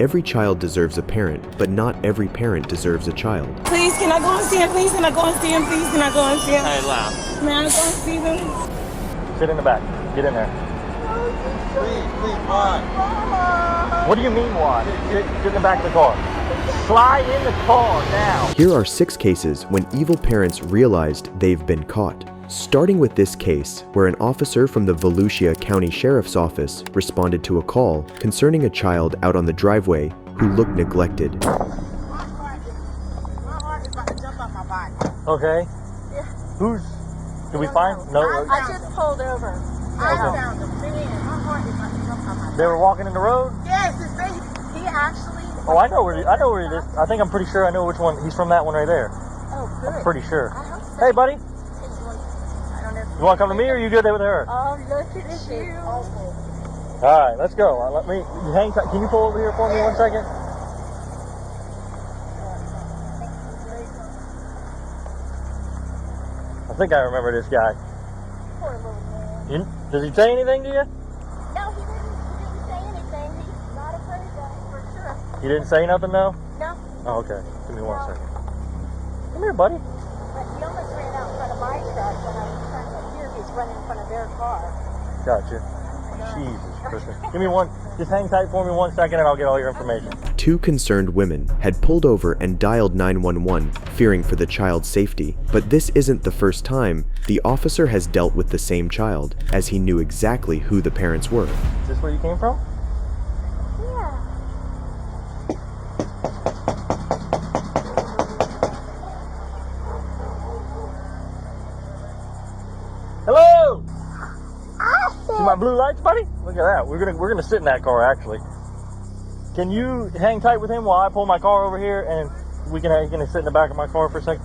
Every child deserves a parent, but not every parent deserves a child. Please, can I go and see him? Please, can I go and see him? Please, can I go and see him? Hey, laugh. May I go and see them? Sit in the back. Get in there. Please, why? What do you mean why? Get in the back of the car. Slide in the car now. Here are 6 cases when evil parents realized they've been caught. Starting with this case, where an officer from the Volusia County Sheriff's Office responded to a call concerning a child out on the driveway who looked neglected. Okay. Who's... Did we find? No. I just pulled over. Okay. They were walking in the road? Yes, he actually... Oh, I know where it is. I think I'm pretty sure I know which one. He's from that one right there. Oh, good. I'm pretty sure. I hope so. Hey, buddy. I don't know. You want to come to me or are you good there with her? Oh, look at you. All right, let's go. Let me hang tight. Can you pull over here for me 1 second? I think I remember this guy. Poor little man. Does he say anything to you? No, he didn't say anything. He's not afraid of that, for sure. He didn't say nothing, though? No. Oh, okay. Give me 1 second. Come here, buddy. But he almost ran out in front of my truck when I was trying to hear he's running in front of their car. Gotcha. Jesus Christmas. Give me one. Just hang tight for me 1 second and I'll get all your information. 2 concerned women had pulled over and dialed 911, fearing for the child's safety. But this isn't the first time the officer has dealt with the same child, as he knew exactly who the parents were. Is this where you came from? Yeah. Hello! See my blue lights, buddy? Look at that. We're gonna sit in that car actually. Can you hang tight with him while I pull my car over here and you can sit in the back of my car for a second?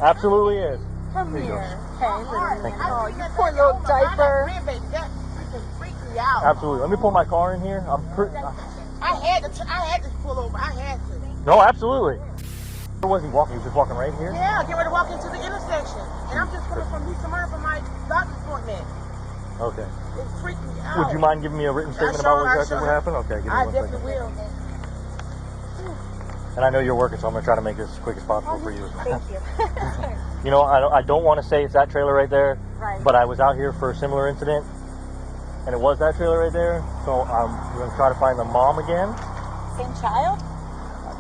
Absolutely is. Come There you here. go. Hey, little Thank you. Oh, you poor little diaper. Absolutely. Let me pull my car in here. I had to pull over. I had to. No, absolutely. Where was he walking? He was just walking right here? Yeah, get ready to walk into the intersection. And I'm just coming from East Smyrna for my doctor's appointment. Okay. It's freaking me out. Would you mind giving me a written statement about what exactly what happened? Okay, give me I 1 definitely second. will. And I know you're working, so I'm gonna try to make this as quick as possible for you. Thank you. You know, I don't want to say it's that trailer right there, Right. but I was out here for a similar incident, and it was that trailer right there. So I'm gonna try to find the mom again. Same child?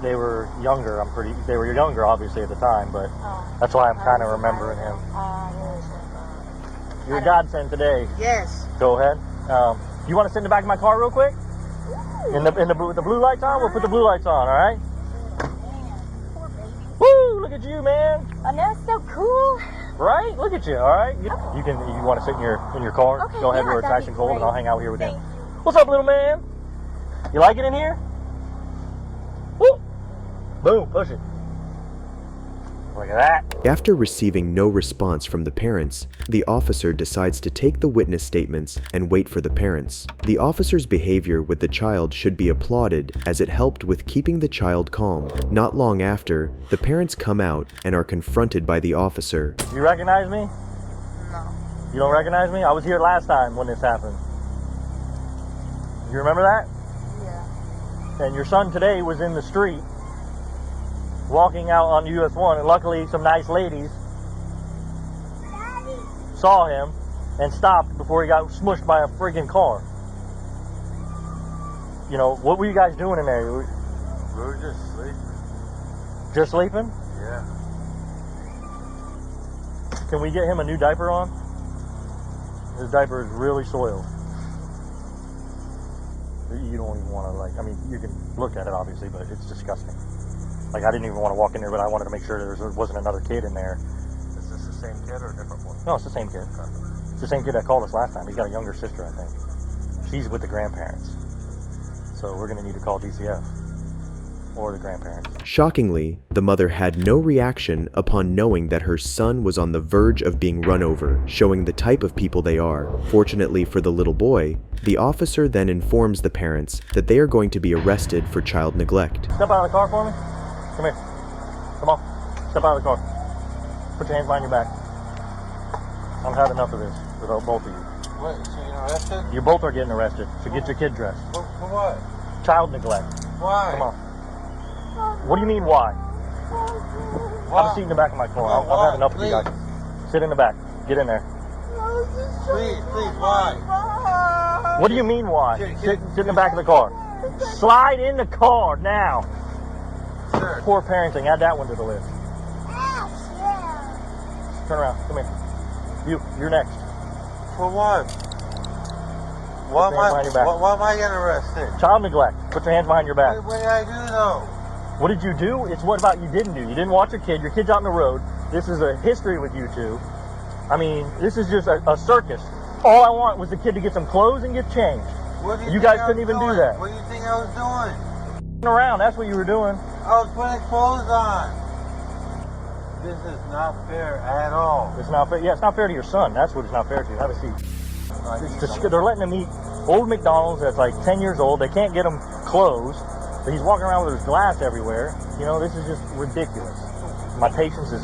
They were younger. They were younger, obviously, at the time, but that's why I'm kind of remembering him. You're a godsend today. Yes. Go ahead. You want to sit in the back of my car real quick? With the blue lights on? We'll put the blue lights on, all right? Poor baby. Woo! Look at you, man. And that's so cool. Right? Look at you, all right? You want to sit in your car? Okay, Go ahead, yeah, we're that'd attaching be cold, and great. I'll hang out here with him. Thank you. What's up, little man? You like it in here? Woo! Boom, push it. Look at that. After receiving no response from the parents, the officer decides to take the witness statements and wait for the parents. The officer's behavior with the child should be applauded, as it helped with keeping the child calm. Not long after, the parents come out and are confronted by the officer. You recognize me? No. You don't recognize me? I was here last time when this happened. You remember that? Yeah. And your son today was in the street walking out on US 1, and luckily some nice ladies saw him and stopped before he got smushed by a freaking car. You know, what were you guys doing in there? We were just sleeping. Just sleeping? Yeah. Can we get him a new diaper on? His diaper is really soiled. You don't even want to, I mean, you can look at it obviously, but it's disgusting. Like, I didn't even want to walk in there, but I wanted to make sure there wasn't another kid in there. Is this the same kid or a different one? No, it's the same kid. It's the same kid that called us last time. He's got a younger sister, I think. She's with the grandparents. So we're going to need to call DCF or the grandparents. Shockingly, the mother had no reaction upon knowing that her son was on the verge of being run over, showing the type of people they are. Fortunately for the little boy, the officer then informs the parents that they are going to be arrested for child neglect. Step out of the car for me. Come here. Come on. Step out of the car. Put your hands behind your back. I've had enough of this with both of you. What, so you're arrested? You both are getting arrested, so get your kid dressed. For what? Child neglect. Why? Come on. What do you mean, why? Have a seat in the back of my car. I've had enough of you guys. Sit in the back. Get in there. Please, why? What do you mean, why? Sit in the back of the car. Slide in the car now. Sir. Poor parenting. Add that one to the list. Turn around. Come here. You're next. For what? Why am I getting arrested? Child neglect. Put your hands behind your back. What did I do though? What did you do? It's what about you didn't do? You didn't watch your kid. Your kid's out on the road. This is a history with you two. I mean, this is just a circus. All I want was the kid to get some clothes and get changed. What do You guys couldn't even do that. What do you think I was doing? Around. That's what you were doing. I was putting clothes on. This is not fair at all. It's not fair. Yeah, it's not fair to your son. That's what it's not fair to. Have a seat. They're letting him eat old McDonald's that's like 10 years old. They can't get him clothes. But he's walking around with his glass everywhere. You know, this is just ridiculous. My patience is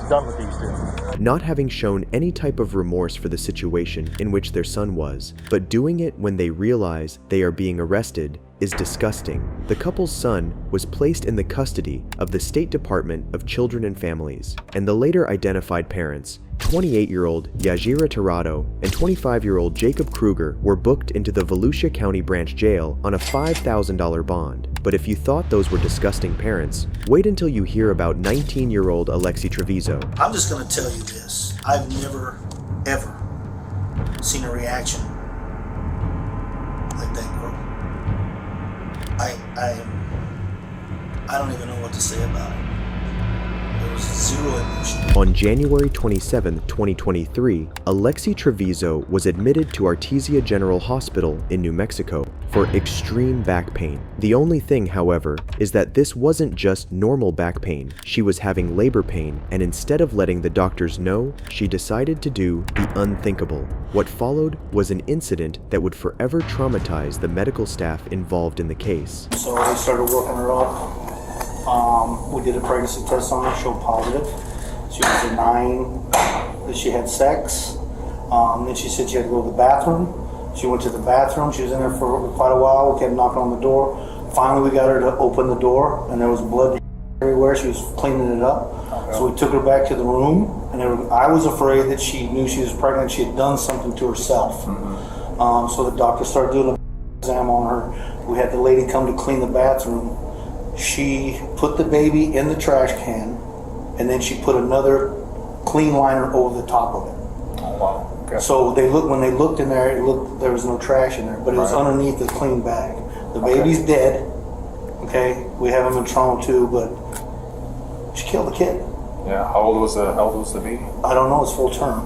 done with these two. Not having shown any type of remorse for the situation in which their son was, but doing it when they realize they are being arrested, is disgusting. The couple's son was placed in the custody of the State Department of Children and Families, and the later identified parents, 28-year-old Yajira Tirado and 25-year-old Jacob Kruger, were booked into the Volusia County Branch Jail on a $5,000 bond. But if you thought those were disgusting parents, wait until you hear about 19-year-old Alexi Trevizo. I'm just going to tell you this. I've never, ever seen a reaction like that girl. I don't even know what to say about it. There was zero emotion. On January 27, 2023, Alexi Trevizo was admitted to Artesia General Hospital in New Mexico for extreme back pain. The only thing, however, is that this wasn't just normal back pain. She was having labor pain, and instead of letting the doctors know, she decided to do the unthinkable. What followed was an incident that would forever traumatize the medical staff involved in the case. So they started working her up. We did a pregnancy test on her, showed positive. She was denying that she had sex. Then she said she had to go to the bathroom. She went to the bathroom. She was in there for quite a while. We kept knocking on the door. Finally, we got her to open the door, and there was blood everywhere. She was cleaning it up. So we took her back to the room, and I was afraid that she knew she was pregnant. She had done something to herself. So the doctor started doing an exam on her. We had the lady come to clean the bathroom. She put the baby in the trash can, and then she put another clean liner over the top of it. Oh, wow. Okay. So when they looked in there, there was no trash in there, but it was underneath the clean bag. The baby's dead. Okay, we have him in trauma too, but she killed the kid. Yeah. How old was the baby? I don't know. It's full term.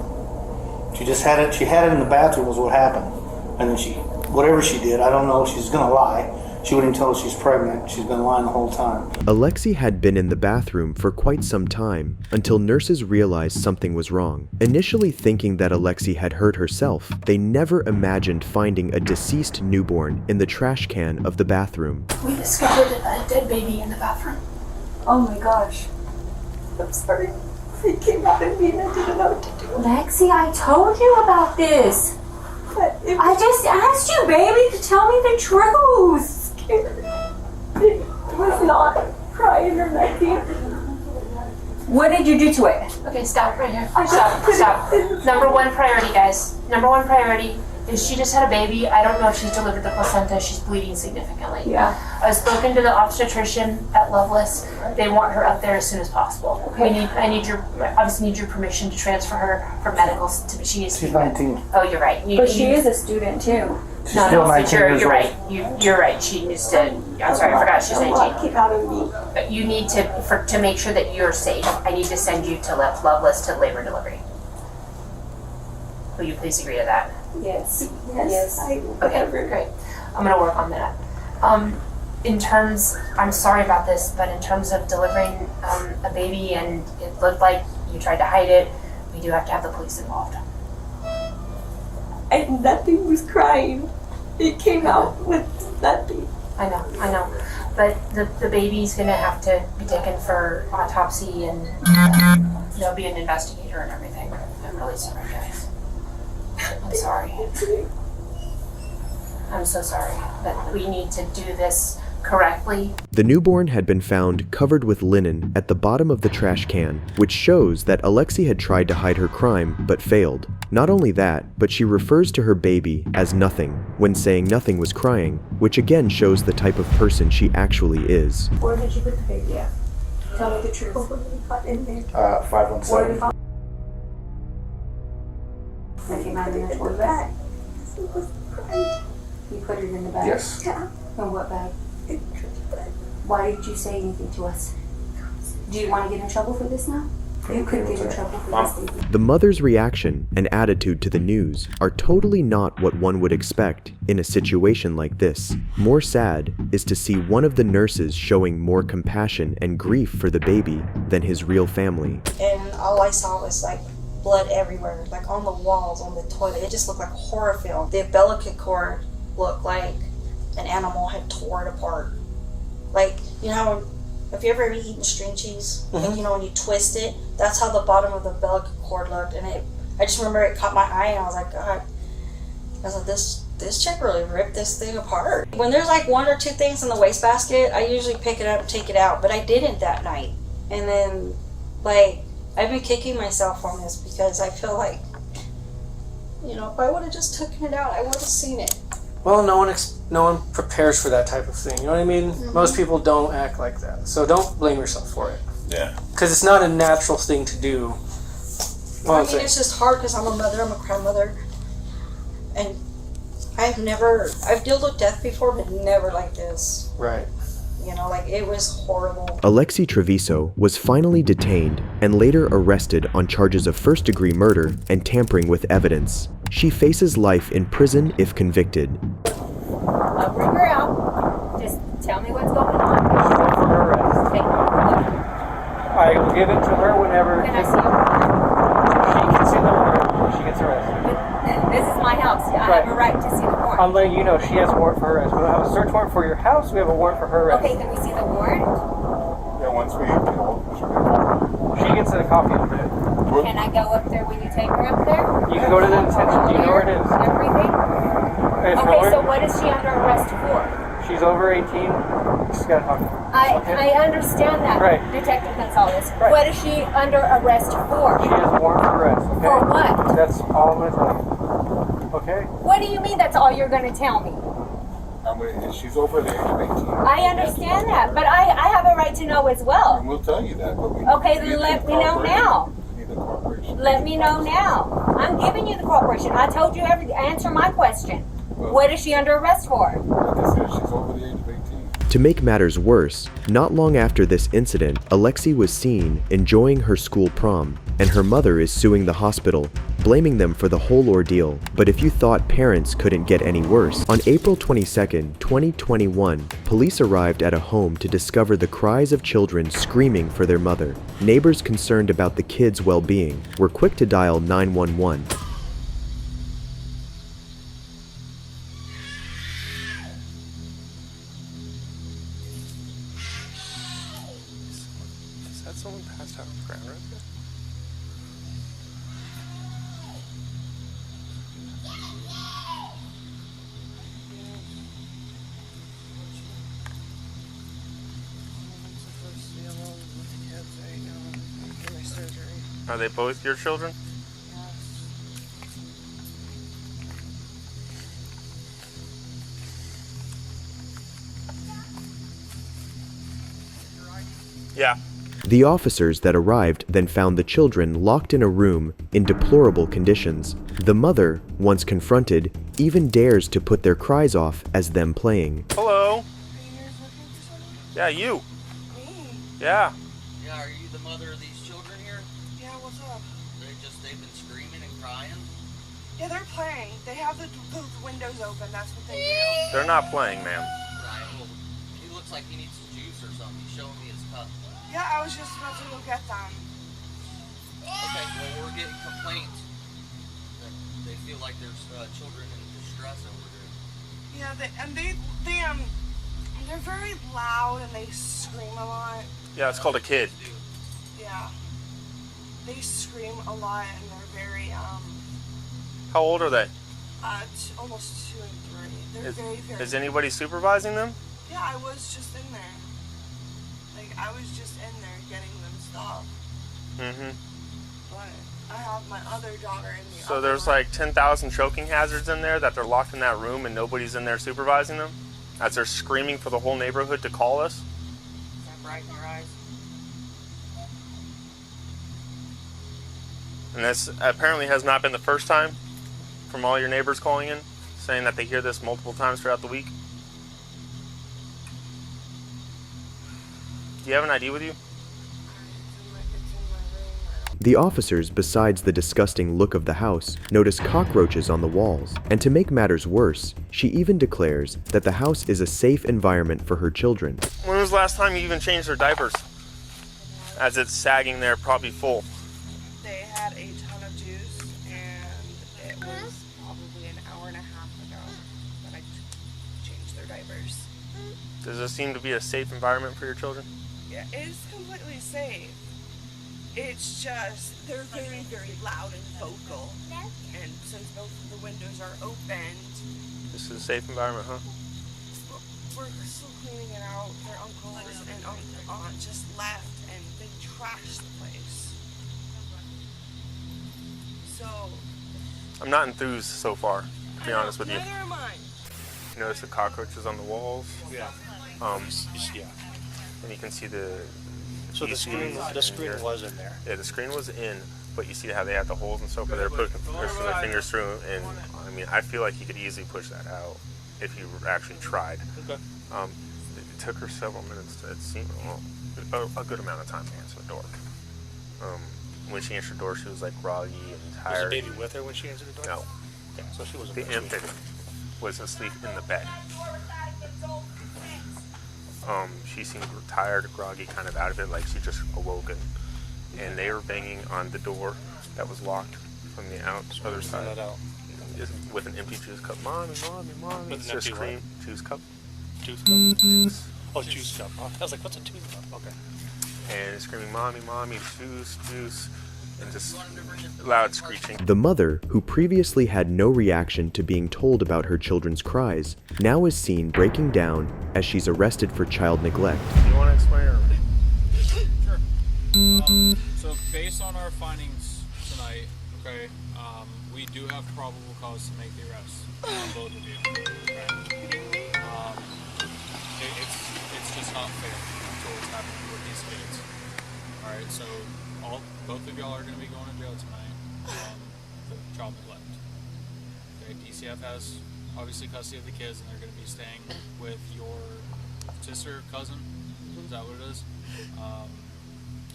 She just had it. She had it in the bathroom. Was what happened, and then whatever she did, I don't know. She's gonna lie. She wouldn't tell us she's pregnant. She's been lying the whole time. Alexi had been in the bathroom for quite some time until nurses realized something was wrong. Initially thinking that Alexi had hurt herself, they never imagined finding a deceased newborn in the trash can of the bathroom. We discovered a dead baby in the bathroom. Oh my gosh. I'm sorry. It came out of me and I didn't know what to do. Lexi, I told you about this. But it I just asked you, baby, to tell me the truth. It was not crying or nothing. What did you do to it? Okay, stop right here. Stop. Number one priority, guys. Number one priority is she just had a baby. I don't know if she's delivered the placenta. She's bleeding significantly. Yeah. I've spoken to the obstetrician at Loveless. They want her up there as soon as possible. Okay. I need your permission to transfer her for medicals. She needs to She's be 19. Oh, you're right. But she is a student too. She's still 19 you're years old. right. You're right. She needs to. I'm sorry, I forgot she's A lot 19. came out of me. But you need to make sure that you're safe. I need to send you to Loveless to labor and delivery. Will you please agree to that? Yes. Okay, great. I'm gonna work on that. I'm sorry about this, but in terms of delivering a baby and it looked like you tried to hide it, we do have to have the police involved. And nothing was crying. It came out with nothing. I know. But the baby's gonna have to be taken for autopsy and there'll be an investigator and everything. I'm really sorry, guys. I'm sorry. I'm so sorry, but we need to do this correctly. The newborn had been found covered with linen at the bottom of the trash can, which shows that Alexi had tried to hide her crime but failed. Not only that, but she refers to her baby as nothing when saying nothing was crying, which again shows the type of person she actually is. Where did you put the baby at? Tell me the truth. In there. 517. If you mind me towards back. You put it in the bag? Yes. In what bag? Why did you say anything to us? Do you want to get in trouble for this now? You could get in trouble for this. The mother's reaction and attitude to the news are totally not what one would expect in a situation like this. More sad is to see one of the nurses showing more compassion and grief for the baby than his real family. And all I saw was like blood everywhere, like on the walls, on the toilet. It just looked like a horror film. The umbilical cord looked like an animal had tore it apart. Like, you know, have you ever eaten string cheese? Like, you know, when you twist it, that's how the bottom of the umbilical cord looked. And I just remember it caught my eye, and I was like, God. I was like, this chick really ripped this thing apart. When there's like one or two things in the wastebasket, I usually pick it up and take it out, but I didn't that night. And then, like, I've been kicking myself on this because I feel like, you know, if I would have just taken it out, I would have seen it. Well, no one prepares for that type of thing. You know what I mean? Mm-hmm. Most people don't act like that. So don't blame yourself for it. Yeah. Because it's not a natural thing to do. Well, I mean, it's just hard because I'm a mother, I'm a grandmother. And I've dealt with death before, but never like this. Right. You know, like, it was horrible. Alexi Treviso was finally detained and later arrested on charges of first-degree murder and tampering with evidence. She faces life in prison if convicted. I'll bring her out. Just tell me what's going on. For her arrest. Okay. I will give it to her whenever. Can I see her? She can see the warrant when she gets arrested. But this is my house. I have a right to see the warrant. I'm letting you know she has a warrant for her arrest. We don't have a search warrant for your house. We have a warrant for her arrest. Okay, can we see the warrant? Yeah, once we, she gets a copy of it. Can I go up there when you take her up there? You can go to the detention. Do you know where it is? Everything? Okay, so what is she under arrest for? She's over 18. She's got a copy. I understand that, right. Detective Gonzalez. Right. What is she under arrest for? She has a warrant for arrest. Okay? For what? That's all I'm going to tell you. Okay? What do you mean that's all you're going to tell me? She's over the age of 18. I understand that, but I have a right to know as well. And we'll tell you that. But we okay, then let me know now. Let me know now. I'm giving you the cooperation. I told you answer my question. Well, what is she under arrest for? Like I said, she's over the age of 18. To make matters worse, not long after this incident, Alexi was seen enjoying her school prom, and her mother is suing the hospital, blaming them for the whole ordeal. But if you thought parents couldn't get any worse, on April 22nd, 2021, police arrived at a home to discover the cries of children screaming for their mother. Neighbors concerned about the kids' well-being were quick to dial 911. Is that someone passed out on the ground right there? Are they both your children? Yeah. The officers that arrived then found the children locked in a room in deplorable conditions. The mother, once confronted, even dares to put their cries off as them playing. Hello. Yeah, you. Me? Yeah. Yeah, are you the mother of these children here? Yeah, what's up? They've been screaming and crying? Yeah, they're playing. They have the windows open. That's what they do. They're not playing, ma'am. Right, well, he looks like he needs some juice or something. He's showing me his cup. Yeah, I was just about to go get them. Okay, well, we're getting complaints that they feel like there's children in distress over here. Yeah, they're very loud and they scream a lot. Yeah, it's called a kid. Yeah. They scream a lot and they're very, How old are they? Almost 2 and 3. They're very, very. Is anybody supervising them? Yeah, I was just in there. Like, I was just in there getting them stopped. Mm-hmm. But I have my other daughter in the So there's like 10,000 choking hazards in there that they're locked in that room and nobody's in there supervising them? As they're screaming for the whole neighborhood to call us? Is that bright in your eyes? And this apparently has not been the first time from all your neighbors calling in, saying that they hear this multiple times throughout the week. Do you have an ID with you? The officers, besides the disgusting look of the house, notice cockroaches on the walls, and to make matters worse, she even declares that the house is a safe environment for her children. When was the last time you even changed their diapers? As it's sagging there, probably full. They had a ton of juice, and it was probably an hour and a half ago that I changed their diapers. Does this seem to be a safe environment for your children? Yeah, it's completely safe. It's just, they're very, very loud and vocal. And since both of the windows are opened, This is a safe environment, huh? we're still cleaning it out. Their uncle and aunt just left and they trashed the place. So, I'm not enthused so far, to be honest with you. neither am I. You notice the cockroaches on the walls? Yeah. Yeah. And you can see the... So the screen was in there. Yeah, the screen was in, but you see how they had the holes and stuff where they're pushing their fingers through, and I mean, I feel like he could easily push that out if he actually tried. Okay. It took her several minutes to, it seemed, well, a good amount of time to answer the door. When she answered the door, she was like groggy and tired. Was the baby with her when she answered the door? No. Okay, so she wasn't. The infant was asleep in the bed. She seemed tired, groggy, kind of out of it, like she just awoken. And they were banging on the door that was locked from the other side. That out. With an empty juice cup. Mommy, mommy, mommy. With an empty scream. Juice cup. Juice cup? Juice. Oh, juice cup. I was like, what's a juice cup? Okay. And screaming, mommy, mommy, juice, juice. And just loud screeching. The mother, who previously had no reaction to being told about her children's cries, now is seen breaking down as she's arrested for child neglect. You want to explain or? Sure. So based on our findings tonight, okay, we do have probable cause to make the arrest on both of you. Okay? It's just not fair until it's happening with these kids. All right, so both of y'all are going to be going to jail tonight for child neglect. Okay, DCF has obviously custody of the kids, and they're going to be staying with your sister, cousin. Is that what it is?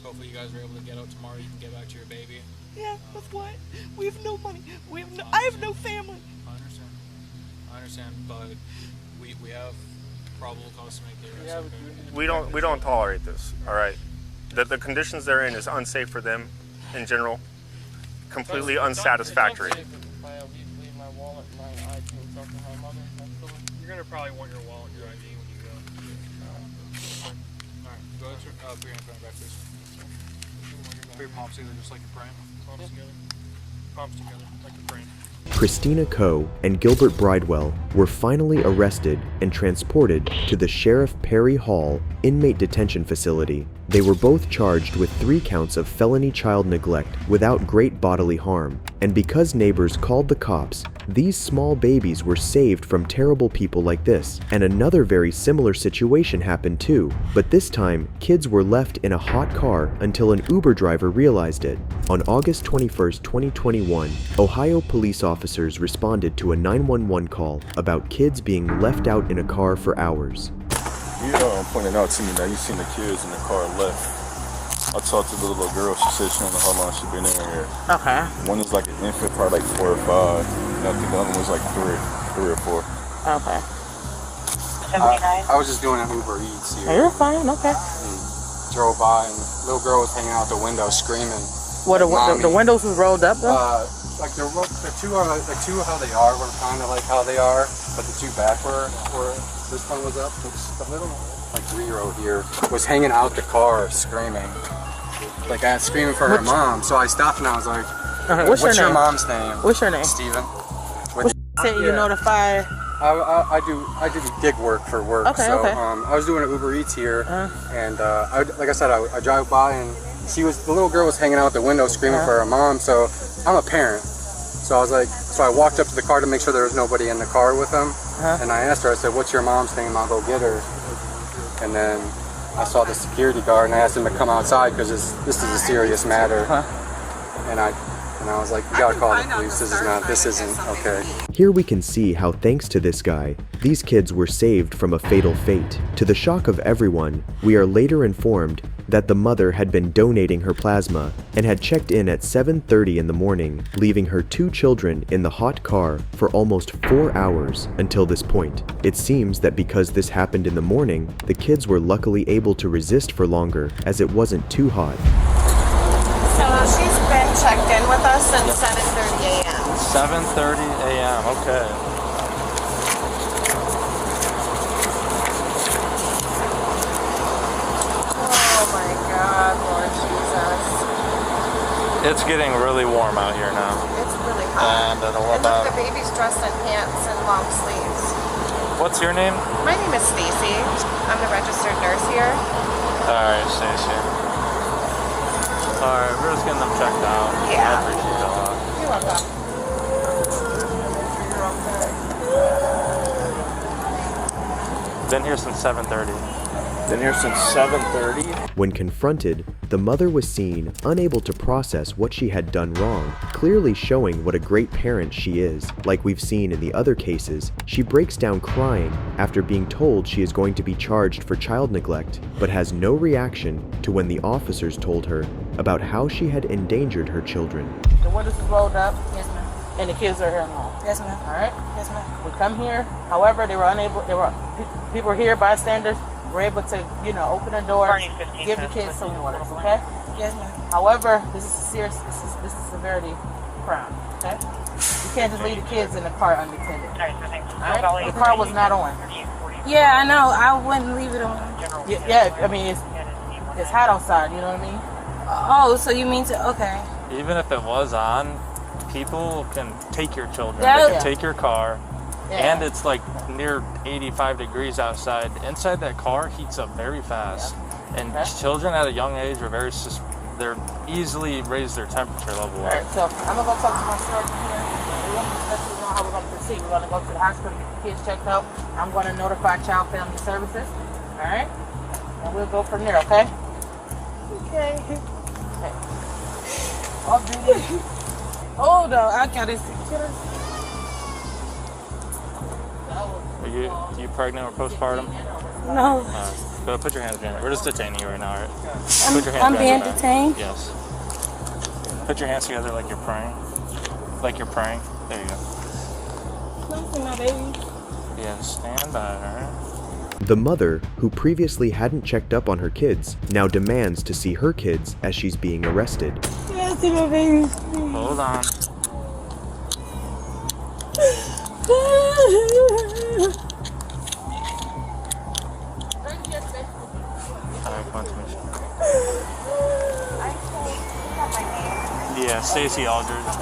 Hopefully you guys are able to get out tomorrow. You can get back to your baby. Yeah, with what? We have no money. I have no family. I understand, but we have probable cause to make the arrest. Okay? We don't tolerate this. All right. The conditions they're in is unsafe for them in general. Completely unsatisfactory. You're gonna probably want your wallet, your ID when you go. Alright, go ahead, put your hands behind back, please. Put your palms together just like you're praying. Palms together. Palms together, like you're praying. Christina Coe and Gilbert Bridewell were finally arrested and transported to the Sheriff Perry Hall inmate detention facility. They were both charged with 3 counts of felony child neglect without great bodily harm, and because neighbors called the cops, these small babies were saved from terrible people like this. And another very similar situation happened too, but this time kids were left in a hot car until an Uber driver realized it. On August 21st, 2021, Ohio police officers responded to a 911 call about kids being left out in a car for hours. You pointed out to me that you seen the kids in the car left. I talked to the little girl. She said she don't know how long she been in here. Okay. One is like an infant, probably like 4 or 5. And I think the other one was like 3 or 4. Okay. I was just doing an Uber Eats here. You're fine. Okay. And drove by, and the little girl was hanging out the window screaming. What? The windows was rolled up though? Like the two how they are were kind of like how they are, but the 2 back were this one was up. The little like 3-year-old here was hanging out the car screaming, like screaming for her mom. So I stopped and I was like, What's your mom's name? What's your name? Steven. Say you notify. I do gig work for work. Okay, so okay. I was doing an Uber Eats here, and like I said, I drive by and the little girl was hanging out the window screaming for her mom. So I'm a parent, so I walked up to the car to make sure there was nobody in the car with them, and I asked her. I said, "What's your mom's name? I'll go get her." And then I saw the security guard, and I asked him to come outside because this is a serious matter. And I was like, "You gotta call the police. This isn't okay." Here we can see how, thanks to this guy, these kids were saved from a fatal fate. To the shock of everyone, we are later informed that the mother had been donating her plasma and had checked in at 7:30 in the morning, leaving her 2 children in the hot car for almost 4 hours until this point. It seems that because this happened in the morning, the kids were luckily able to resist for longer as it wasn't too hot. So she's been checked in with us since 7:30 a.m. 7:30 a.m. Okay. Oh my God, Lord Jesus. It's getting really warm out here now. It's really hot. And what about... the baby's dressed in pants and long sleeves. What's your name? My name is Stacy. I'm the registered nurse here. Alright, Stacy. Alright, we're just getting them checked out. Yeah. I appreciate it a lot. You're welcome. Been here since 7:30. Been here since 7:30? When confronted, the mother was seen unable to process what she had done wrong, clearly showing what a great parent she is. Like we've seen in the other cases, she breaks down crying after being told she is going to be charged for child neglect, but has no reaction to when the officers told her about how she had endangered her children. The windows is rolled up. Yes, ma'am. And the kids are here alone. Yes, ma'am. All right. Yes, ma'am. We come here. However, people were here, bystanders, were able to, open the door, give the kids some water. Okay. Yes, ma'am. However, this is severity crime. Okay. You can't just leave the kids in the car unattended. All right. The car was not on. Yeah, I know. I wouldn't leave it on. Yeah. I mean, it's hot outside. You know what I mean? Oh, so you mean okay. Even if it was on, people can take your children. Yeah. They can take your car. Yeah. And it's like near 85 degrees outside. Inside that car heats up very fast. Yeah. And children at a young age are they're easily raise their temperature level up. All right, so I'm gonna go talk to my surgeon here. We're gonna discuss how we're gonna proceed. We're gonna go to the hospital, get the kids checked out. I'm gonna notify Child Family Services. All right, and we'll go from there. Okay. Okay. All duty. Hold on, I gotta see. Are you pregnant or postpartum? No. Go put your hands behind it. We're just detaining you right now, right? I'm being detained? Yes. Put your hands together like you're praying. Like you're praying. There you go. Nothing, my baby. Yeah, stand by her. The mother, who previously hadn't checked up on her kids, now demands to see her kids as she's being arrested. Yes, my baby. Hold on. Yeah, Stacy Aldridge.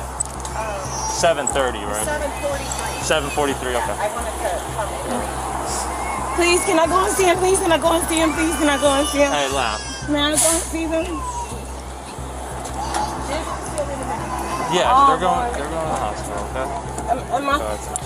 7:30, right? 7:43. 7:43. Okay. I wanted to come in. Please, can I go and see him? Please, can I go and see him? Please, can I go and see him? Hey, laugh. May I go and see them? Yeah, they're going to the hospital. Okay.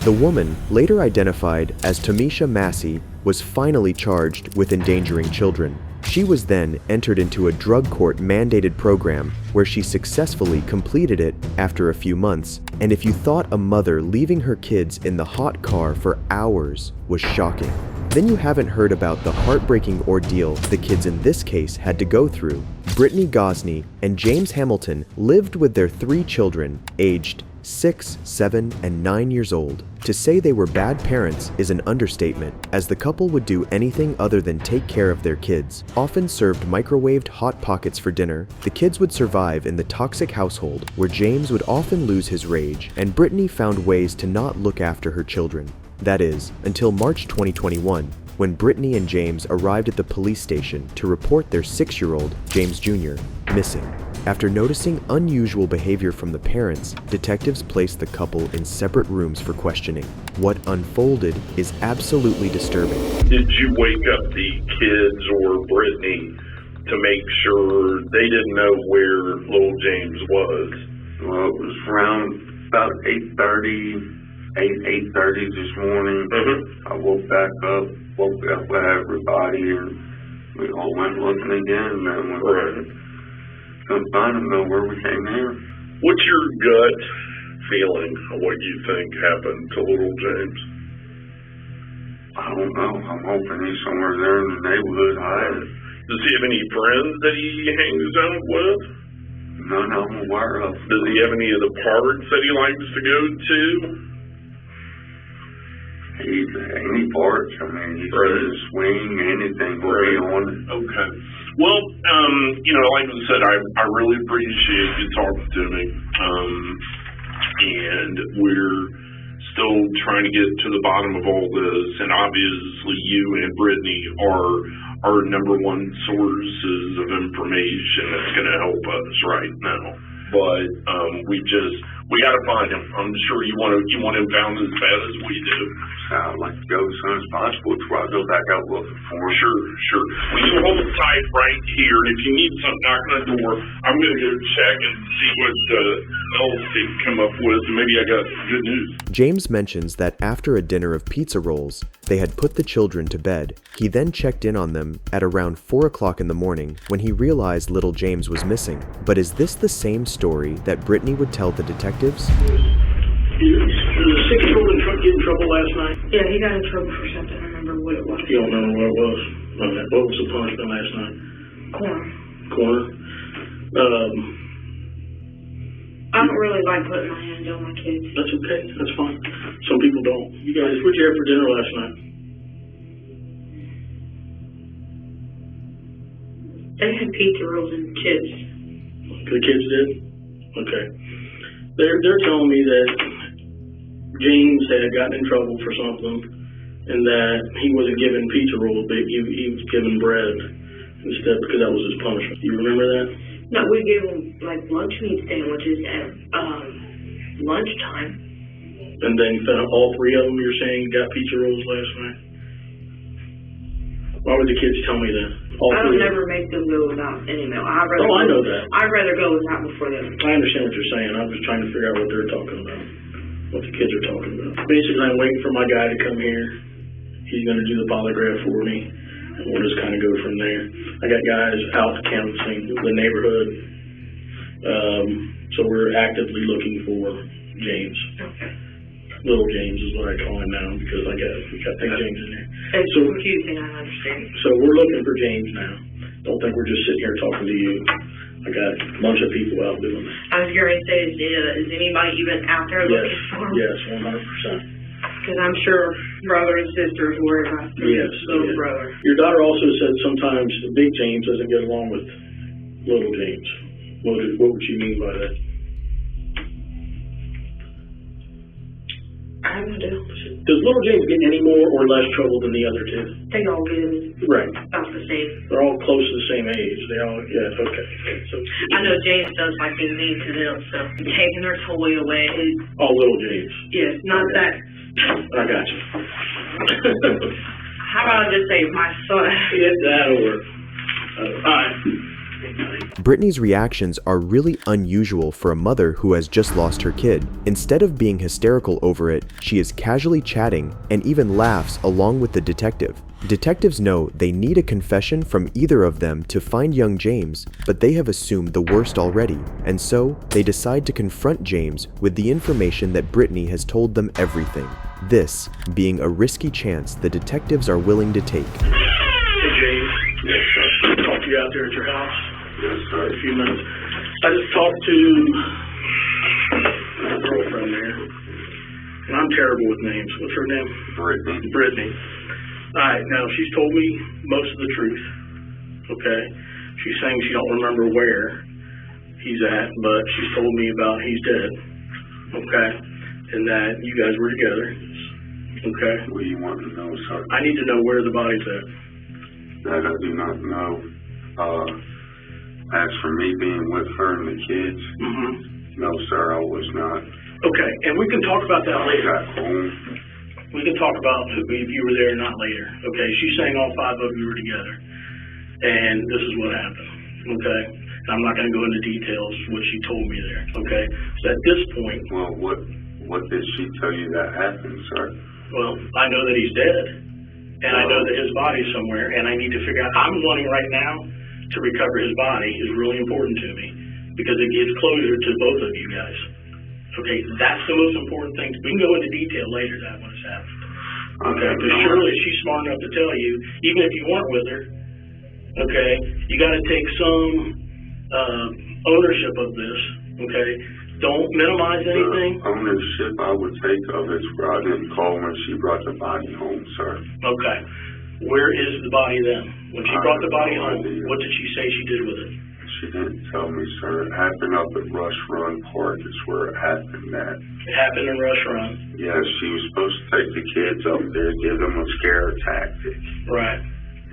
The woman, later identified as Tamisha Massey, was finally charged with endangering children. She was then entered into a drug court mandated program where she successfully completed it after a few months. And if you thought a mother leaving her kids in the hot car for hours was shocking, then you haven't heard about the heartbreaking ordeal the kids in this case had to go through. Brittany Gosney and James Hamilton lived with their 3 children, aged 6, 7, and 9 years old. To say they were bad parents is an understatement, as the couple would do anything other than take care of their kids. Often served microwaved Hot Pockets for dinner, the kids would survive in the toxic household where James would often lose his rage, and Brittany found ways to not look after her children. That is, until March 2021, when Brittany and James arrived at the police station to report their 6-year-old, James Jr., missing. After noticing unusual behavior from the parents, detectives placed the couple in separate rooms for questioning. What unfolded is absolutely disturbing. Did you wake up the kids or Brittany to make sure they didn't know where little James was? Well, it was around about 8:30 this morning. I woke back up with everybody, and we all went looking again, and then we couldn't find them nowhere. We came here. What's your gut feeling of what you think happened to little James? I don't know. I'm hoping he's somewhere there in the neighborhood hiding. Does he have any friends that he hangs out with? None I'm aware of. Does he have any of the parks that he likes to go to? Any parts. I mean, he could swing, anything will be on it. Okay. Well, like I said, I really appreciate you talking to me. And we're still trying to get to the bottom of all this. And obviously you and Brittany are our number one sources of information that's going to help us right now. But we got to find him. I'm sure you want him found as bad as we do. I'd like to go as soon as possible before I go back out looking for him. Sure. Well, you hold tight right here, and if you need something knocking on the door, I'm going to go check and see what else they can come up with. Maybe I got good news. James mentions that after a dinner of pizza rolls, they had put the children to bed. He then checked in on them at around 4 o'clock in the morning when he realized little James was missing. But is this the same story that Brittany would tell the detectives? Did the 6-year-old get in trouble last night? Yeah, he got in trouble for something. I remember what it was. You don't remember what it was? Okay. What was the punishment last night? Corner. I don't really like putting my hands on my kids. That's okay. That's fine. Some people don't. You guys, what'd you have for dinner last night? They had pizza rolls and chips. The kids did? Okay. They're telling me that James had gotten in trouble for something and that he wasn't given pizza rolls, but he was given bread instead because that was his punishment. Do you remember that? No, we gave him like lunch meat sandwiches at lunchtime. And then all three of them, you're saying, got pizza rolls last night? Why would the kids tell me that? I would never make them go without any meal. I know that. I'd rather go without before them. I understand what you're saying. I'm just trying to figure out what they're talking about, what the kids are talking about. Basically, I'm waiting for my guy to come here. He's going to do the polygraph for me, and we'll just kind of go from there. I got guys out canvassing the neighborhood, so we're actively looking for James. Okay. Little James is what I call him now because we got Big James in there. It's confusing, I understand. So we're looking for James now. Don't think we're just sitting here talking to you. I got a bunch of people out doing it. I was going to say, is anybody even out there looking for him? Yes, 100%. Because I'm sure brother and sisters worry about little brother. Your daughter also said sometimes Big James doesn't get along with Little James. What would she mean by that? I don't know. Does Little James get any more or less trouble than the other two? They all get Right. about the same. They're all close to the same age. They all, okay. So I know James does like being mean to them, so taking their toy away. All Little James. Yes, not that. I got you. How about I just say my son? That'll work. All right. Brittany's reactions are really unusual for a mother who has just lost her kid. Instead of being hysterical over it, she is casually chatting and even laughs along with the detective. Detectives know they need a confession from either of them to find young James, but they have assumed the worst already, and so they decide to confront James with the information that Brittany has told them everything. This being a risky chance the detectives are willing to take. Hey James, talk to you out there at your house. Yes, sir. A few minutes. I just talked to my girlfriend there, and I'm terrible with names. What's her name? Brittany. All right, now she's told me most of the truth. Okay, she's saying she don't remember where he's at, but she's told me about he's dead. Okay, and that you guys were together. Okay. What do you want to know, sir? I need to know where the body's at. That I do not know. As for me being with her and the kids, no, sir, I was not. Okay, and we can talk about that I later. got home. We can talk about if you were there or not later. Okay, she's saying all 5 of you were together, and this is what happened. Okay, and I'm not going to go into details what she told me there. Okay, so at this point, Well, what did she tell you that happened, sir? well, I know that he's dead, and I know that his body's somewhere, and I need to figure out. I'm wanting right now to recover his body is really important to me because it gives closure to both of you guys. Okay, that's the most important thing. We can go into detail later that when it's happened. Okay, because surely she's smart enough to tell you, even if you weren't with her, okay, you got to take some ownership of this, okay? Don't minimize anything. The ownership I would take of it where I didn't call when she brought the body home, sir. Okay. Where is the body then? When she brought the body home, what did she say she did with it? She didn't tell me, sir. It happened up at Rush Run Park is where it happened at. It happened in Rush Run. Yes, she was supposed to take the kids up there, give them a scare tactic. Right.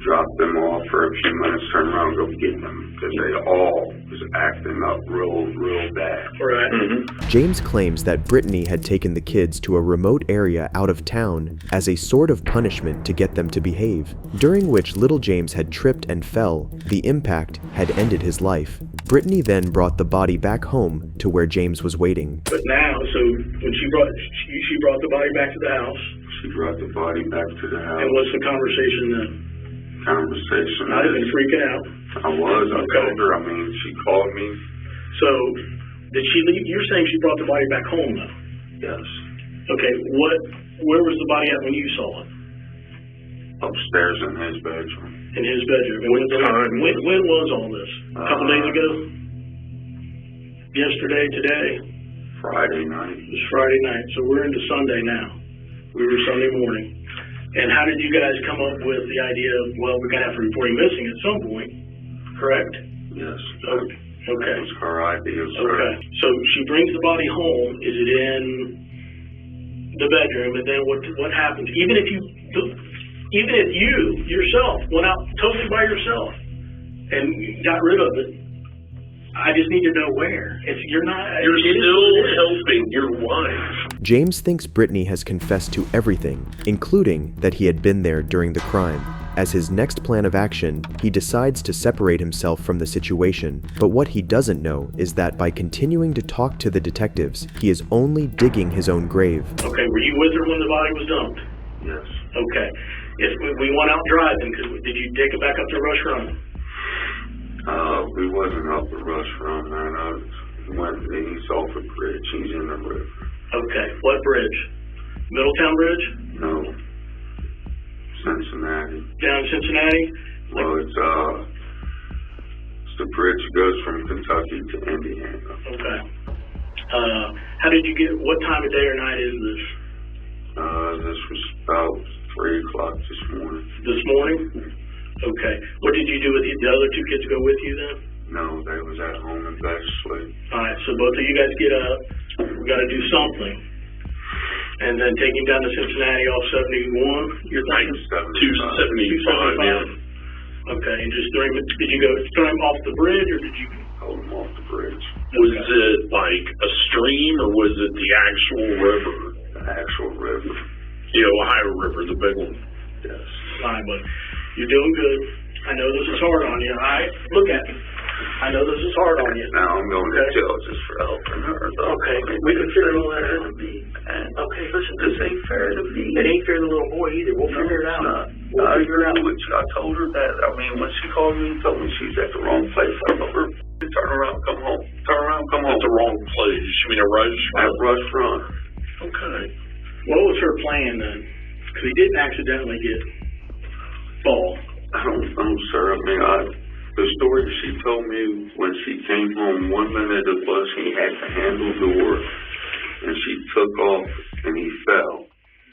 Drop them off for a few minutes, turn around, go get them. Because they all was acting up real bad. Right. James claims that Brittany had taken the kids to a remote area out of town as a sort of punishment to get them to behave, during which little James had tripped and fell. The impact had ended his life. Brittany then brought the body back home to where James was waiting. But now, so when she brought the body back to the house. She brought the body back to the house. And what's the conversation then? Conversation. I'd have been freaking out. I was. I told her. I mean, she called me. So, did she leave? You're saying she brought the body back home, though? Yes. Okay. Where was the body at when you saw it? Upstairs in his bedroom. In his bedroom. When was all this? A couple days ago? Yesterday? Today? Friday night. It was Friday night. So we're into Sunday now. We were Sunday morning. And how did you guys come up with the idea of, well, we're going to have to report him missing at some point, correct? Yes. Okay. That was her idea, sir. Okay. So she brings the body home. Is it in the bedroom? And then what happens? Even if you yourself went out totally by yourself and got rid of it, I just need to know where. You're still helping your wife. James thinks Brittany has confessed to everything, including that he had been there during the crime. As his next plan of action, he decides to separate himself from the situation, but what he doesn't know is that by continuing to talk to the detectives, he is only digging his own grave. Okay, were you with her when the body was dumped? Yes. Okay. If we went out driving, did you take it back up to Rush Run? We wasn't up at Rush Run, man. I went east off the bridge. He's in the river. Okay. What bridge? Middletown Bridge? No. Cincinnati. Down in Cincinnati? Well, it's the bridge that goes from Kentucky to Indiana. Okay. How did you what time of day or night is this? This was about 3 o'clock this morning. This morning? Okay. What did you do with the other 2 kids go with you then? No, they was at home in bed asleep. Alright, so both of you guys get up. We gotta do something. And then take him down to Cincinnati off 71. You're thinking 275. Yeah. Okay, and just did you throw him off the bridge or did you hold him off the bridge? Was it like a stream or was it the actual river? The actual river. The Ohio River, the big one. Yes. Fine, but you're doing good. I know this is hard on you. Alright? Look at me. I know this is hard on you. Now I'm going to jail just for helping her. Okay, we can figure all that out. Okay, listen, this ain't fair to me. It ain't fair to the little boy either. We'll figure it out. We'll figure it out. I told her that. I mean, when she called me and told me she's at the wrong place, I told her, turn around, come home. Turn around, come home. At the wrong place. You mean at Rush Run? At Rush Run. Okay. What was her plan then? Because he didn't accidentally get fall. I don't know, sir. I mean, the story she told me when she came home, 1 minute it was he had the handle door and she took off and he fell.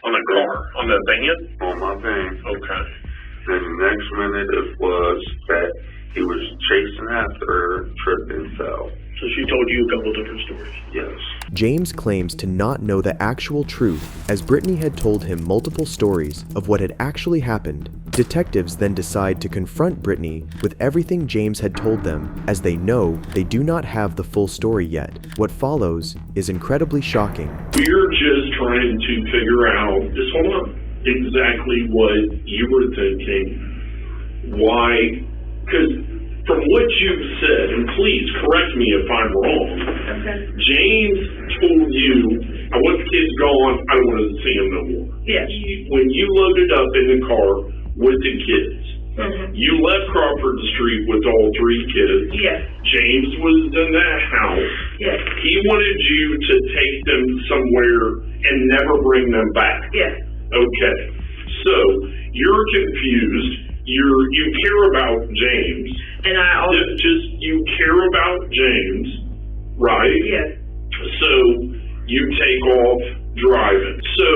On the car? On the van? On my van. Okay. Then the next minute it was that he was chasing after her, tripped and fell. So she told you a couple different stories? Yes. James claims to not know the actual truth, as Brittany had told him multiple stories of what had actually happened. Detectives then decide to confront Brittany with everything James had told them, as they know they do not have the full story yet. What follows is incredibly shocking. We're just trying to figure out, just hold on, exactly what you were thinking. Why? Because from what you've said, and please correct me if I'm wrong, James told you, I want the kids gone, I don't want to see them no more. Yes. When you loaded up in the car with the kids, you left Crawford Street with all 3 kids. Yes. James was in that house. Yes. He wanted you to take them somewhere and never bring them back. Yes. Okay. So you're confused. You care about James. And I also you care about James, right? Yes. So you take off driving. So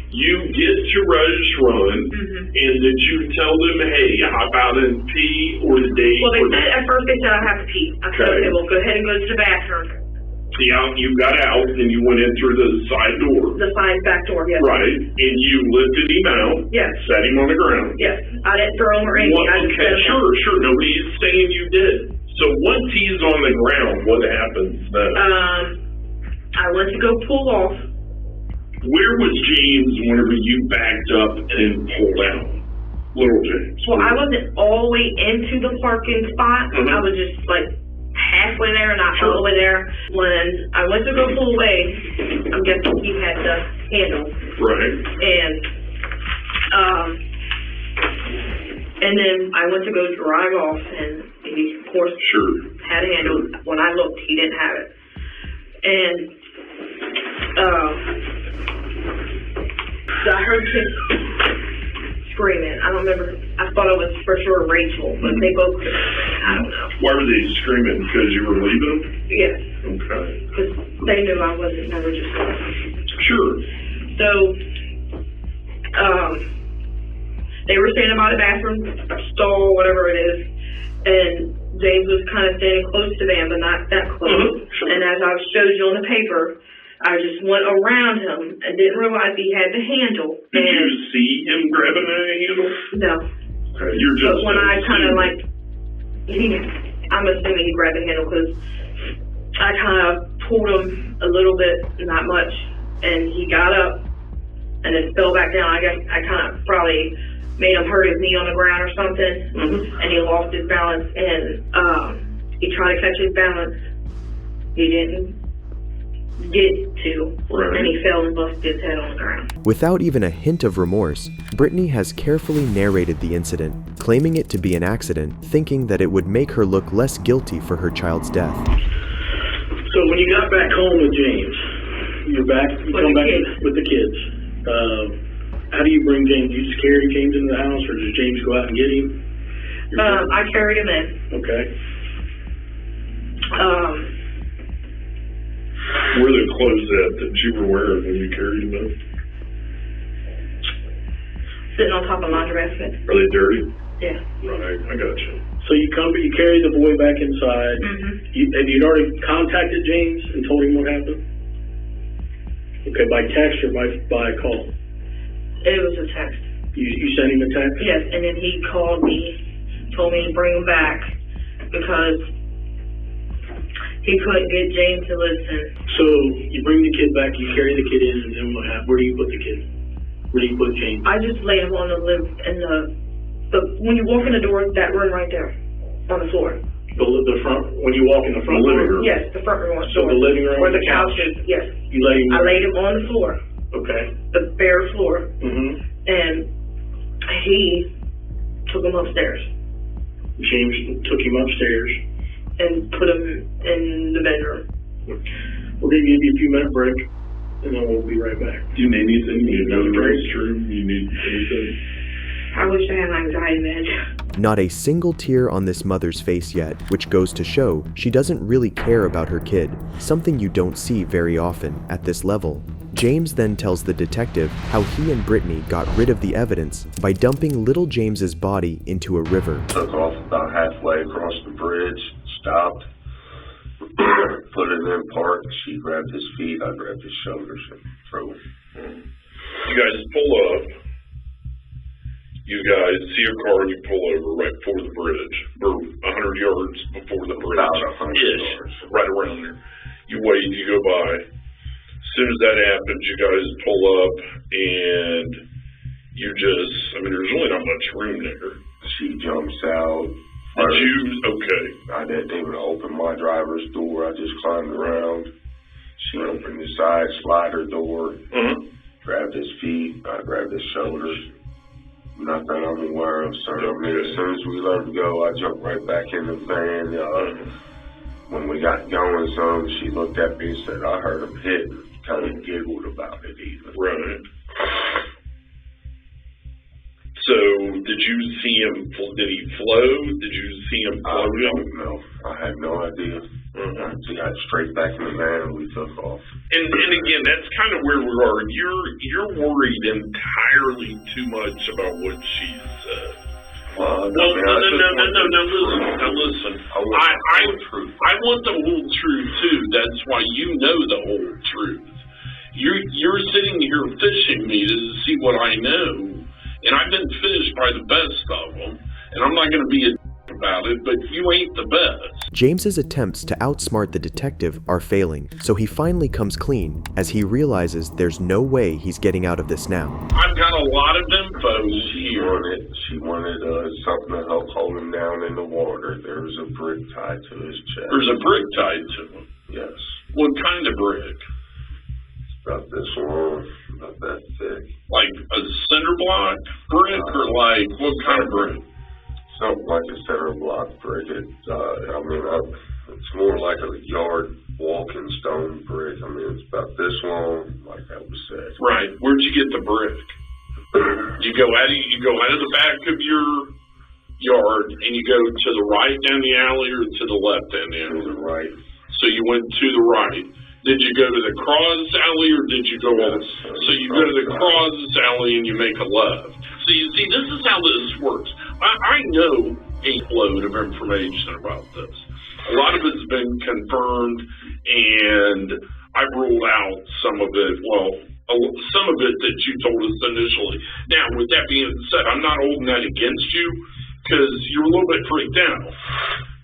you get to Rush Run, and did you tell them, hey, hop out and pee or the date? Well, at first they said I have to pee. I said, okay, well, go ahead and go to the bathroom. You got out and you went in through the side door. The side back door, yes. Right, and you lifted him out. Yes. Set him on the ground. Yes. I didn't throw him or anything. I just set him sure. Nobody's saying you did. So once he's on the ground, what happens then? I went to go pull off. Where was James whenever you backed up and pulled out? Little James. Well, I wasn't all the way into the parking spot. I was just like halfway there, not all the way there. When I went to go pull away, I'm guessing he had the handle. Right. And then I went to go drive off, and he, of course, had a handle. When I looked, he didn't have it. And so I heard kids screaming. I don't remember. I thought it was for sure Rachel, but they both could have screamed. I don't know. Why were they screaming? Because you were leaving them? Yes. Okay. Because they knew I wasn't never just. Sure. So, they were standing by the bathroom stall, whatever it is, and James was kind of standing close to them, but not that close. And as I showed you on the paper, I just went around him and didn't realize he had the handle. Did you see him grabbing a handle? No. Okay, you're just. But when I kind of I'm assuming he grabbed the handle because I kind of pulled him a little bit, not much, and he got up and then fell back down. I guess I kind of probably made him hurt his knee on the ground or something, and he lost his balance, and he tried to catch his balance. He didn't get to, and he fell and busted his head on the ground. Without even a hint of remorse, Brittany has carefully narrated the incident, claiming it to be an accident, thinking that it would make her look less guilty for her child's death. So when you got back home with James, you come back with the kids. How do you bring James? You just carry James into the house, or does James go out and get him? I carried him in. Okay. Where are the clothes at that you were wearing when you carried him in? Sitting on top of my basket. Are they dirty? Yeah. Right, I got you. So you carry the boy back inside. Have you already contacted James and told him what happened? Okay, by text or by call? It was a text. You sent him a text? Yes, and then he called me, told me to bring him back because he couldn't get James to listen. So you bring the kid back, you carry the kid in, and then what happens? Where do you put the kid? Where do you put James? I just laid him on the when you walk in the door, that room right there, on the floor. The front, when you walk in the front living room? Yes, the front room. So the living room where the couch is, yes. I laid him on the floor. Okay. The bare floor. And he took him upstairs. James took him upstairs and put him in the bedroom. We're going to give you a few minute break, and then we'll be right back. Do you need anything? You need another restroom? You need anything? I wish I had an anxiety med. Not a single tear on this mother's face yet, which goes to show she doesn't really care about her kid, something you don't see very often at this level. James then tells the detective how he and Brittany got rid of the evidence by dumping little James's body into a river. Took off about halfway across the bridge, stopped, put it in park. She grabbed his feet, I grabbed his shoulders and threw him. You guys pull up, You guys see a car and you pull over right before the bridge, or 100 yards before the bridge. About 100 ish, yards. right around there. You wait, you go by. As soon as that happens, you guys pull up and you just, I mean, there's really not much room there. She jumps out. Did you, okay. I didn't even open my driver's door. I just climbed around. She opened the side slider door, grabbed his feet, I grabbed his shoulders. Nothing I'm aware of, sir. I mean, as soon as we let him go, I jumped right back in the van. When we got going some, she looked at me and said, I heard him hit, and kind of giggled about it even. Right. So, did you see him, did he float? Did you see him float? I don't know. I had no idea. She got straight back in the van and we took off. And again, that's kind of where we are. You're worried entirely too much about what she said. No, listen. I want the whole truth too. That's why you know the whole truth. You're sitting here fishing me to see what I know. And I've been fished by the best of them, and I'm not going to be a about it, but you ain't the best. James's attempts to outsmart the detective are failing, so he finally comes clean as he realizes there's no way he's getting out of this now. I've got a lot of info here. She wanted something to help hold him down in the water. There was a brick tied to his chest. There's a brick tied to him? Yes. What kind of brick? About this long, about that thick. Like a cinder block brick, or like what kind of brick? Something like a center block brick. It's more like a yard walking stone brick. I mean, it's about this long, like I was said. Right. Where'd you get the brick? You go out of the back of your yard and you go to the right down the alley or to the left down the alley? To the right. So you went to the right. Did you go to the cross alley or did you go on? So you go to the cross alley and you make a left. So you see, this is how this works. I know a load of information about this. A lot of it's been confirmed, and I've ruled out some of it. Well, some of it that you told us initially. Now, with that being said, I'm not holding that against you because you're a little bit freaked out.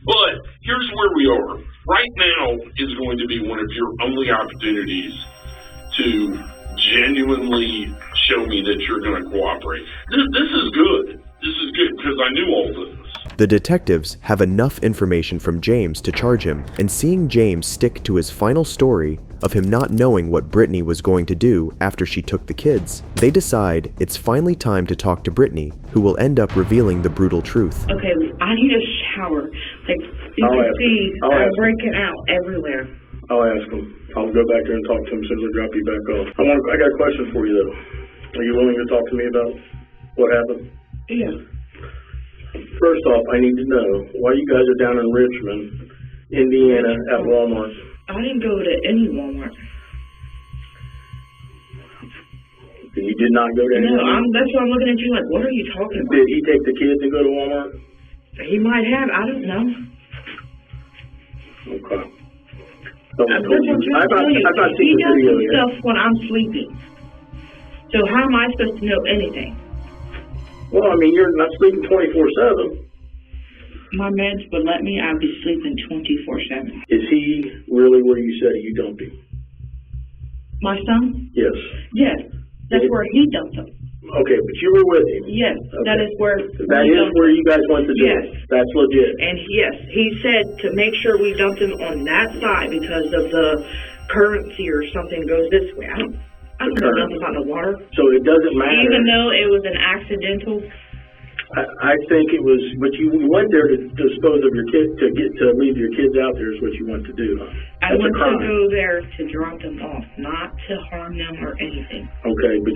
But here's where we are. Right now is going to be one of your only opportunities to genuinely show me that you're going to cooperate. This is good. This is good because I knew all this. The detectives have enough information from James to charge him, and seeing James stick to his final story of him not knowing what Brittany was going to do after she took the kids, they decide it's finally time to talk to Brittany, who will end up revealing the brutal truth. Okay, I need a shower. Like, you can see I'm breaking out everywhere. I'll ask him. I'll go back there and talk to him as soon as I drop you back off. I got a question for you, though. Are you willing to talk to me about what happened? Yeah. First off, I need to know why you guys are down in Richmond, Indiana, at Walmart. I didn't go to any Walmart. You did not go to any Walmart? No, that's why I'm looking at you like, what are you talking about? Did he take the kids and go to Walmart? He might have. I don't know. Okay. He does some stuff when I'm sleeping. So how am I supposed to know anything? Well, I mean, you're not sleeping 24/7. My meds would let me. I'd be sleeping 24/7. Is he really where you said you dumped him? My son? Yes. Yes. That's where he dumped him. Okay, but you were with him. Yes, okay. That is where. That is where you guys went to do it. Yes. That's legit. And yes, he said to make sure we dumped him on that side because of the currency or something goes this way. I don't know nothing about the water. So it doesn't matter. Even though it was an accidental. I think it was, but you went there to dispose of your kid, to leave your kids out there is what you want to do. Huh? I went to go there to drop them off, not to harm them or anything. Okay, but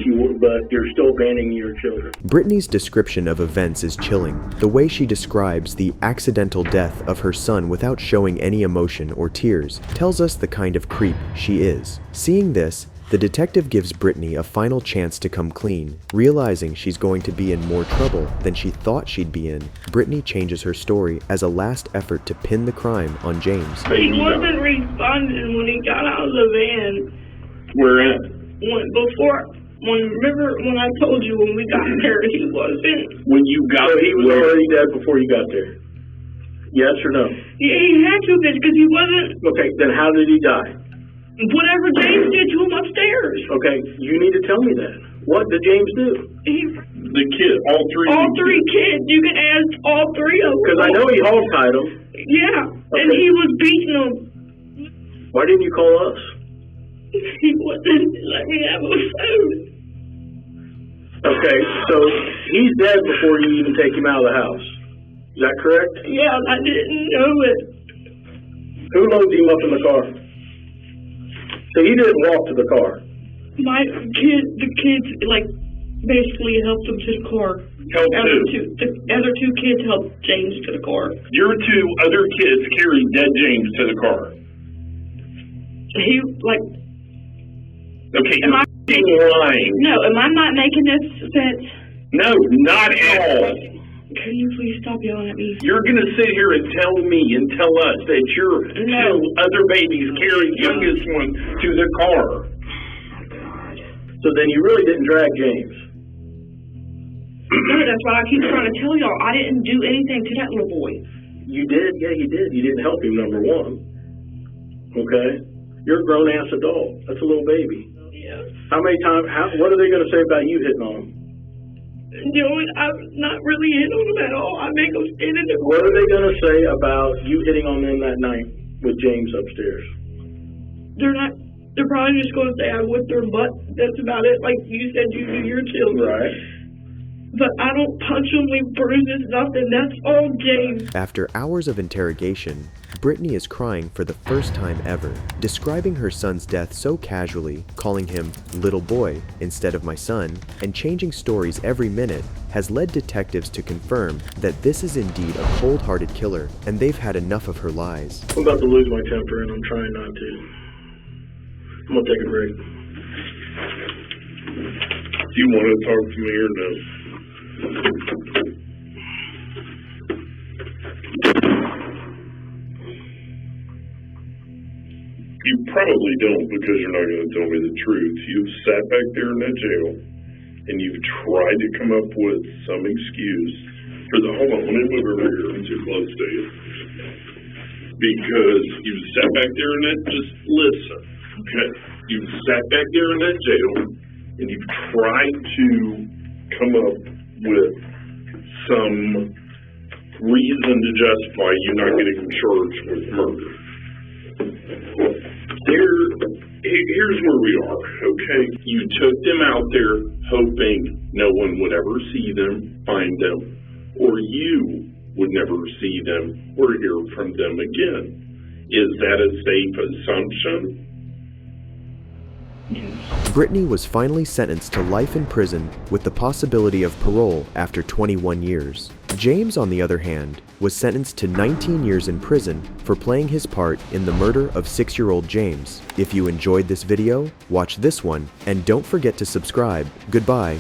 you're still abandoning your children. Brittany's description of events is chilling. The way she describes the accidental death of her son without showing any emotion or tears tells us the kind of creep she is. Seeing this, the detective gives Brittany a final chance to come clean. Realizing she's going to be in more trouble than she thought she'd be in, Brittany changes her story as a last effort to pin the crime on James. He wasn't responding when he got out of the van. Where at? Before Remember when I told you when we got there, he wasn't. When you got there, he was already dead before you got there. Yes or no? Yeah, he had to, bitch, because he wasn't. Okay, then how did he die? Whatever James did to him upstairs. Okay, you need to tell me that. What did James do? The kid, all three. All three kids. You can ask all three of them. Because I know he hog-tied them. Yeah, okay. And he was beating them. Why didn't you call us? He wouldn't let me have a phone. Okay, so he's dead before you even take him out of the house. Is that correct? Yeah, I didn't know it. Who loaded him up in the car? So he didn't walk to the car. The kids, like, basically helped him to the car. Helped who? The other two kids helped James to the car. Your two other kids carried dead James to the car. He, like... Okay, am I lying? No, am I not making this sense? No, not at all. Can you please stop yelling at me? You're going to sit here and tell me and tell us that your two other babies carried youngest one to the car. So then you really didn't drag James. No, that's why I keep trying to tell y'all. I didn't do anything to that little boy. You did? Yeah, you did. You didn't help him, number one. Okay? You're a grown-ass adult. That's a little baby. Yeah. How many times, what are they going to say about you hitting on him? No, I'm not really hitting on them at all. I make them stand in the What are they going to say about you hitting on them that night with James upstairs? They're probably just going to say I whipped their butt. That's about it. Like you said, you do your children. Right. But I don't punch them, leave bruises, nothing. That's all James. After hours of interrogation, Brittany is crying for the first time ever, describing her son's death so casually, calling him little boy instead of my son, and changing stories every minute has led detectives to confirm that this is indeed a cold-hearted killer and they've had enough of her lies. I'm about to lose my temper and I'm trying not to. I'm going to take a break. Do you want to talk to me or no? You probably don't because you're not going to tell me the truth. You've sat back there in that jail and you've tried to come up with some excuse for the, hold on, let me move over here. I'm too close to you. Because you've sat back there in that, just listen, okay? You've sat back there in that jail and you've tried to come up with some reason to justify you not getting charged with murder. Here's where we are, okay? You took them out there hoping no one would ever see them, find them, or you would never see them or hear from them again. Is that a safe assumption? Brittany was finally sentenced to life in prison with the possibility of parole after 21 years. James, on the other hand, was sentenced to 19 years in prison for playing his part in the murder of 6-year-old James. If you enjoyed this video, watch this one, and don't forget to subscribe. Goodbye.